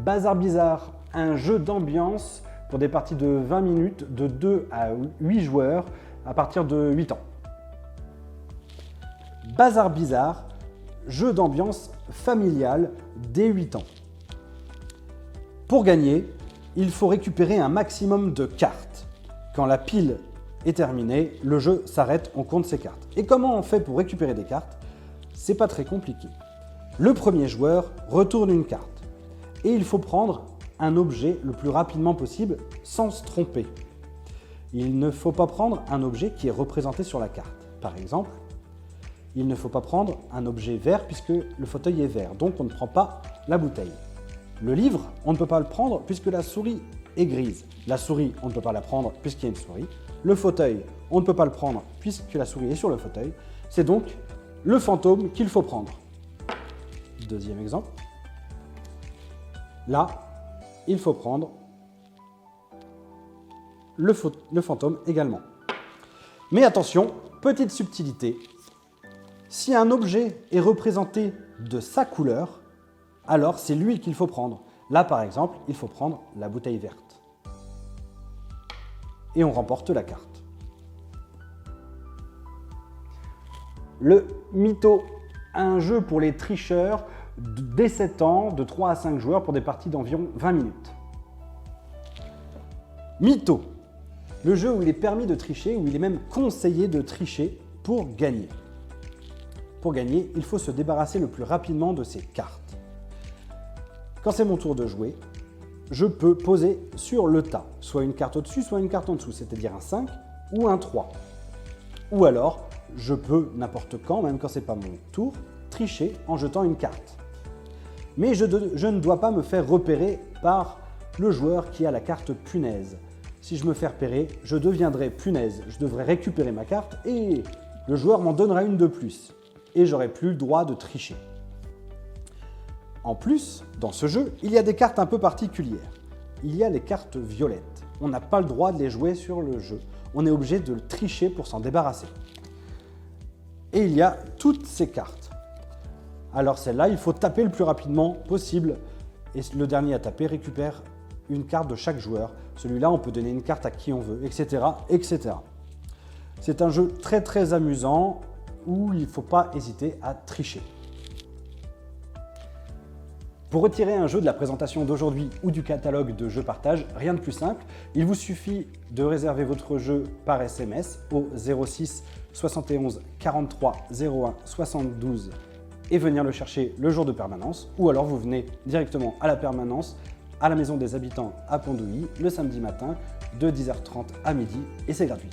Bazar Bizarre, un jeu d'ambiance pour des parties de 20 minutes de 2 à 8 joueurs à partir de 8 ans. Bazar Bizarre, jeu d'ambiance familial dès 8 ans. Pour gagner, il faut récupérer un maximum de cartes. Quand la pile est terminée, le jeu s'arrête, on compte ses cartes. Et comment on fait pour récupérer des cartes? C'est pas très compliqué. Le premier joueur retourne une carte et il faut prendre un objet le plus rapidement possible sans se tromper. Il ne faut pas prendre un objet qui est représenté sur la carte. Par exemple, il ne faut pas prendre un objet vert puisque le fauteuil est vert, donc on ne prend pas la bouteille. Le livre, on ne peut pas le prendre puisque la souris est grise. La souris, on ne peut pas la prendre puisqu'il y a une souris. Le fauteuil, on ne peut pas le prendre puisque la souris est sur le fauteuil. C'est donc le fantôme qu'il faut prendre. Deuxième exemple. Là, il faut prendre le fantôme également. Mais attention, petite subtilité. Si un objet est représenté de sa couleur, alors c'est lui qu'il faut prendre. Là, par exemple, il faut prendre la bouteille verte. Et on remporte la carte. Le Mytho, un jeu pour les tricheurs dès 7 ans, de 3 à 5 joueurs pour des parties d'environ 20 minutes. Mytho, le jeu où il est permis de tricher, où il est même conseillé de tricher pour gagner. Pour gagner, il faut se débarrasser le plus rapidement de ses cartes. Quand c'est mon tour de jouer, je peux poser sur le tas, soit une carte au-dessus, soit une carte en dessous, c'est-à-dire un 5 ou un 3. Ou alors, je peux, n'importe quand, même quand c'est pas mon tour, tricher en jetant une carte. Mais je ne dois pas me faire repérer par le joueur qui a la carte punaise. Si je me fais repérer, je deviendrai punaise, je devrais récupérer ma carte et le joueur m'en donnera une de plus. Et j'aurai plus le droit de tricher. En plus, dans ce jeu, il y a des cartes un peu particulières. Il y a les cartes violettes. On n'a pas le droit de les jouer sur le jeu. On est obligé de le tricher pour s'en débarrasser. Et il y a toutes ces cartes. Alors celle-là, il faut taper le plus rapidement possible. Et le dernier à taper récupère une carte de chaque joueur. Celui-là, on peut donner une carte à qui on veut, etc. etc. C'est un jeu très très amusant où il ne faut pas hésiter à tricher. Pour retirer un jeu de la présentation d'aujourd'hui ou du catalogue de jeux partage, rien de plus simple. Il vous suffit de réserver votre jeu par SMS au 06 71 43 01 72 et venir le chercher le jour de permanence. Ou alors vous venez directement à la permanence à la Maison des Habitants à Pont-d'Ouilly le samedi matin de 10h30 à midi et c'est gratuit.